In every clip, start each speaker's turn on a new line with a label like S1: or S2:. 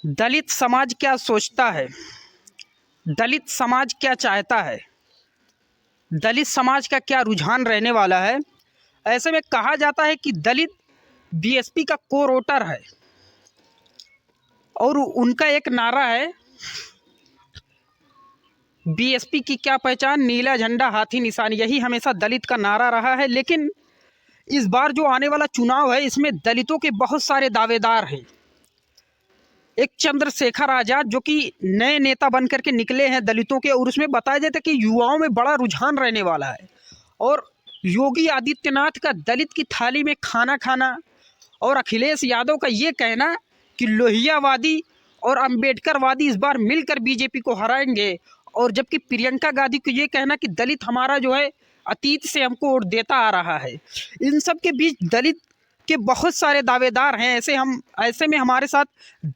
S1: दलित समाज क्या सोचता है, दलित समाज क्या चाहता है, दलित समाज का क्या रुझान रहने वाला है। ऐसे में कहा जाता है कि दलित बीएसपी का कोर वोटर है और उनका एक नारा है, बीएसपी की क्या पहचान, नीला झंडा हाथी निशान। यही हमेशा दलित का नारा रहा है। लेकिन इस बार जो आने वाला चुनाव है, इसमें दलितों के बहुत सारे दावेदार हैं। एक चंद्रशेखर आजाद जो कि नए नेता बन करके निकले हैं दलितों के, और उसमें बताया जाता है कि युवाओं में बड़ा रुझान रहने वाला है। और योगी आदित्यनाथ का दलित की थाली में खाना खाना, और अखिलेश यादव का ये कहना कि लोहियावादी और अंबेडकरवादी इस बार मिलकर बीजेपी को हराएंगे, और जबकि प्रियंका गांधी को ये कहना कि दलित हमारा जो है अतीत से हमको वोट देता आ रहा है। इन सब के बीच दलित के बहुत सारे दावेदार हैं। ऐसे में हमारे साथ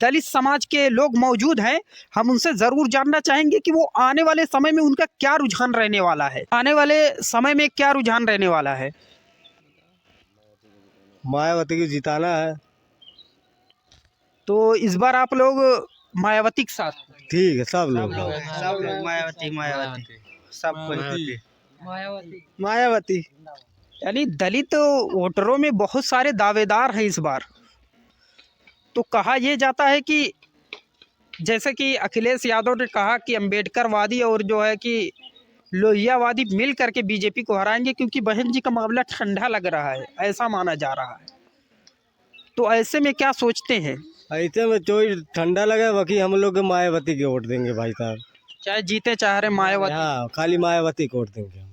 S1: दलित समाज के लोग मौजूद हैं। हम उनसे ज़रूर जानना चाहेंगे कि वो आने वाले समय में उनका क्या रुझान रहने वाला है। आने वाले समय में क्या रुझान रहने वाला है।
S2: मायावती को जिताना है।
S1: तो इस बार आप लोग मायावती के साथ?
S2: ठीक है, सब लोग मायावती।
S1: यानी दलित वोटरों में बहुत सारे दावेदार हैं इस बार। तो कहा यह जाता है कि जैसे कि अखिलेश यादव ने कहा कि अंबेडकरवादी और जो है कि लोहियावादी मिल करके बीजेपी को हराएंगे, क्योंकि बहन जी का मामला ठंडा लग रहा है, ऐसा माना जा रहा है। तो ऐसे में क्या सोचते हैं?
S2: ऐसे में जो ठंडा लगे बाकी हम लोग मायावती के वोट देंगे भाई साहब।
S1: चाहे जीते चाह रहे मायावती।
S2: हाँ, खाली मायावती को वोट देंगे हम।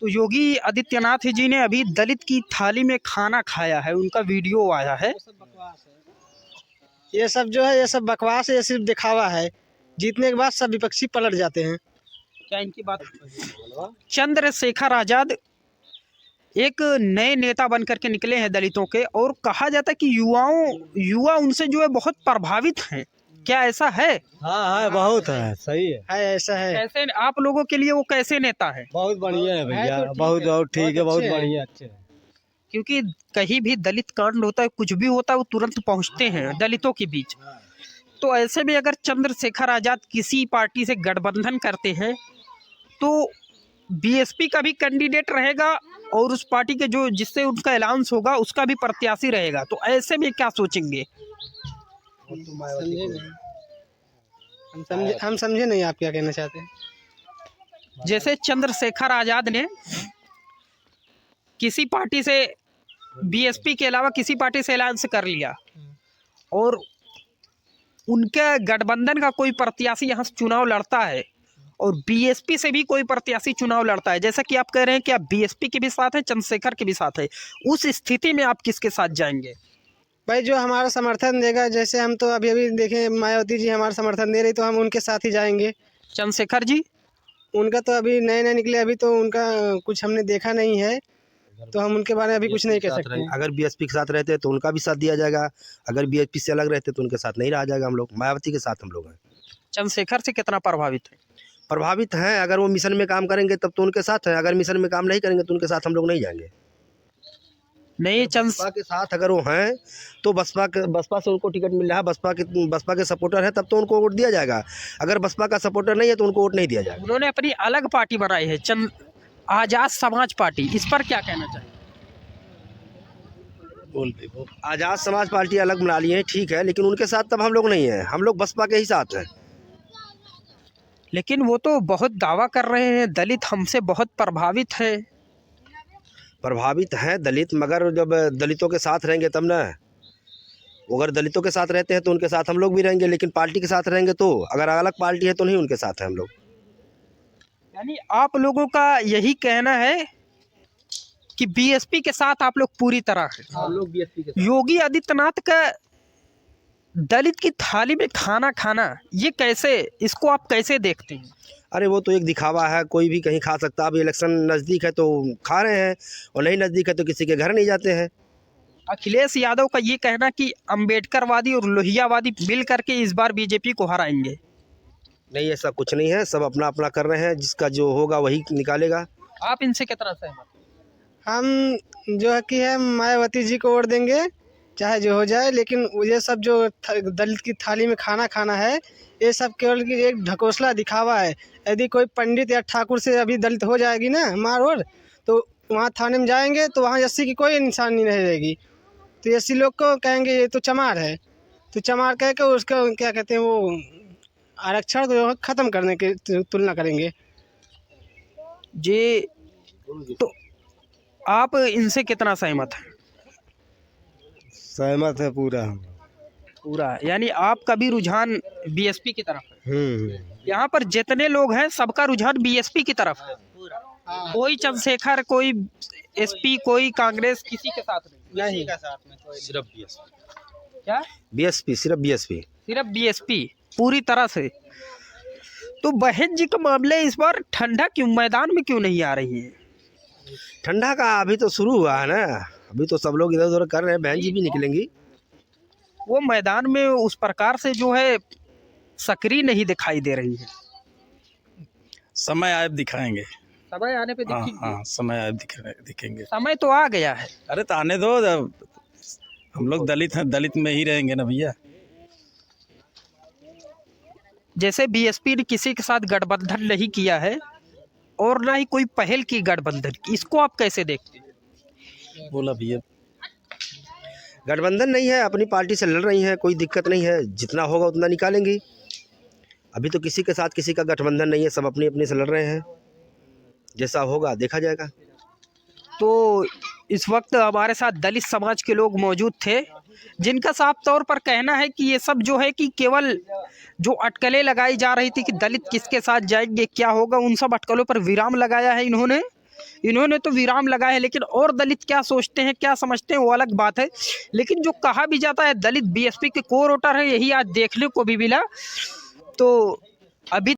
S1: तो योगी आदित्यनाथ जी ने अभी दलित की थाली में खाना खाया है, उनका वीडियो आया है।
S3: ये सब जो है, ये सब बकवास है, ये सिर्फ दिखावा है। जीतने के बाद सब विपक्षी पलट जाते हैं।
S1: क्या इनकी बात? चंद्रशेखर आजाद एक नए नेता बन करके निकले हैं दलितों के, और कहा जाता है कि युवा उनसे जो है बहुत प्रभावित हैं। क्या ऐसा है?
S2: हाँ, बहुत है, सही है,
S3: ऐसा है।
S1: कैसे आप लोगों के लिए वो कैसे नेता है?
S2: बहुत बढ़िया है भैया, बहुत ठीक है, बहुत बढ़िया, अच्छे है।
S1: क्योंकि कहीं भी दलित कांड होता है, कुछ भी होता है, वो तुरंत पहुंचते हैं दलितों के बीच। तो ऐसे में अगर चंद्रशेखर आजाद किसी पार्टी से गठबंधन करते हैं तो बीएसपी का भी कैंडिडेट रहेगा, और उस पार्टी के जो जिससे उनका अलाउंस होगा उसका भी प्रत्याशी रहेगा। तो ऐसे में क्या सोचेंगे?
S3: हम समझे नहीं आप क्या कहना चाहते हैं।
S1: जैसे चंद्रशेखर आजाद ने किसी पार्टी से, बीएसपी के अलावा किसी पार्टी से अलायंस कर लिया, और उनके गठबंधन का कोई प्रत्याशी यहाँ से चुनाव लड़ता है, और बीएसपी से भी कोई प्रत्याशी चुनाव लड़ता है, जैसा कि आप कह रहे हैं कि आप बीएसपी के भी साथ हैं, चंद्रशेखर के भी साथ है, उस स्थिति में आप किसके साथ जाएंगे?
S3: भाई जो हमारा समर्थन देगा, जैसे हम तो अभी देखें मायावती जी हमारा समर्थन दे रही, तो हम उनके साथ ही जाएंगे।
S1: चंद्रशेखर जी?
S3: उनका तो अभी नए निकले, अभी तो उनका कुछ हमने देखा नहीं है, तो हम उनके बारे में अभी कुछ नहीं कह सकते।
S4: अगर बीएसपी के साथ रहते हैं तो उनका भी साथ दिया जाएगा, अगर बीएसपी से अलग रहते तो उनके साथ नहीं रहा जाएगा। हम लोग मायावती के साथ हम लोग हैं।
S1: चंद्रशेखर से कितना प्रभावित है?
S4: प्रभावित हैं, अगर वो मिशन में काम करेंगे तब तो उनके साथ हैं, अगर मिशन में काम नहीं करेंगे तो उनके साथ हम लोग नहीं जाएंगे।
S1: नहीं,
S4: बसपा के साथ अगर वो हैं तो बसपा से उनको टिकट मिल रहा है, बसपा के सपोर्टर है तब तो उनको वोट दिया जाएगा। अगर बसपा का सपोर्टर नहीं है तो उनको वोट नहीं दिया जाएगा।
S1: उन्होंने अपनी अलग पार्टी बनाई है, आजाद समाज पार्टी, इस पर क्या कहना चाहिए?
S4: आजाद समाज पार्टी अलग बना ली है, ठीक है, लेकिन उनके साथ तब हम लोग नहीं हैं, हम लोग बसपा के ही साथ हैं।
S1: लेकिन वो तो बहुत दावा कर रहे हैं दलित हमसे बहुत प्रभावित है।
S4: प्रभावित हैं दलित, मगर जब दलितों के साथ रहेंगे तब ना। अगर दलितों के साथ रहते हैं तो उनके साथ हम लोग भी रहेंगे, लेकिन पार्टी के साथ रहेंगे तो, अगर अलग पार्टी है तो नहीं उनके साथ हैं हम लोग।
S1: यानी आप लोगों का यही कहना है कि बीएसपी के साथ आप लोग पूरी तरह हैं।
S4: हम लोग बीएसपी के साथ।
S1: योगी आदित्यनाथ का दलित की थाली में खाना खाना, ये कैसे, इसको आप कैसे देखते हैं?
S4: अरे वो तो एक दिखावा है, कोई भी कहीं खा सकता है। अभी इलेक्शन नज़दीक है तो खा रहे हैं, और नहीं नज़दीक है तो किसी के घर नहीं जाते हैं।
S1: अखिलेश यादव का ये कहना कि अंबेडकरवादी और लोहियावादी मिल करके इस बार बीजेपी को हराएंगे।
S4: नहीं, ऐसा कुछ नहीं है, सब अपना अपना कर रहे हैं, जिसका जो होगा वही निकालेगा।
S1: आप इनसे कितना सहमत?
S3: हम जो है कि मायावती जी को वोट देंगे, चाहे जो हो जाए, लेकिन ये सब जो दलित की थाली में खाना खाना है, ये सब केवल की एक ढकोसला दिखावा है। यदि कोई पंडित या ठाकुर से अभी दलित हो जाएगी ना मार और, तो वहाँ थाने में जाएंगे तो वहाँ एससी की कोई निशानी नहीं रहेगी। तो एससी लोग को कहेंगे ये तो चमार है, तो चमार कह के उसका क्या कहते हैं वो आरक्षण को ख़त्म करने की तुलना करेंगे।
S1: जी, तो आप इनसे कितना सहमत हैं?
S2: सहमत है पूरा हम।
S1: पूरा, यानी आपका भी रुझान बीएसपी की तरफ है। यहाँ पर जितने लोग हैं सबका रुझान बीएसपी की तरफ है। कोई चंद्रशेखर, कोई एसपी, कोई कांग्रेस, किसी के साथ नहीं।
S4: सिर्फ बीएसपी।
S1: क्या?
S4: बीएसपी, सिर्फ बीएसपी।
S1: सिर्फ बीएसपी पूरी तरह से। तो बहन जी का मामले इस बार ठंडा क्यों मैदान में क्यों नहीं आ रही है?
S4: ठंडा का अभी तो शुरू हुआ है ना, अभी तो सब लोग इधर उधर कर रहे हैं, बहन जी भी निकलेंगी।
S1: वो मैदान में उस प्रकार से जो है सक्रिय नहीं दिखाई दे रही है।
S5: समय आए दिखाएंगे।
S1: समय आने पे
S5: हाँ
S1: दिखेगी।
S5: हाँ, समय आए दिखेंगे।
S1: समय तो आ गया है।
S5: अरे तो आने दो, हम लोग दलित हैं, दलित में ही रहेंगे ना भैया।
S1: जैसे बीएसपी ने किसी के साथ गठबंधन नहीं किया है और ना ही कोई पहल की गठबंधन की, इसको आप कैसे देखते हैं?
S5: बोला भैया।
S4: गठबंधन नहीं है, अपनी पार्टी से लड़ रही हैं, कोई दिक्कत नहीं है, जितना होगा उतना निकालेंगी। अभी तो किसी के साथ किसी का गठबंधन नहीं है, सब अपनी अपनी से लड़ रहे हैं, जैसा होगा देखा जाएगा।
S1: तो इस वक्त हमारे साथ दलित समाज के लोग मौजूद थे, जिनका साफ तौर पर कहना है कि ये सब जो है कि केवल जो अटकलें लगाई जा रही थी कि दलित किसके साथ जाएंगे, क्या होगा, उन सब अटकलों पर विराम लगाया है इन्होंने तो विराम लगाया है। लेकिन और दलित क्या सोचते हैं, क्या समझते हैं, वो अलग बात है। लेकिन जो कहा भी जाता है दलित बीएसपी के कोर वोटर है, यही आज देखने को भी मिला। तो अभी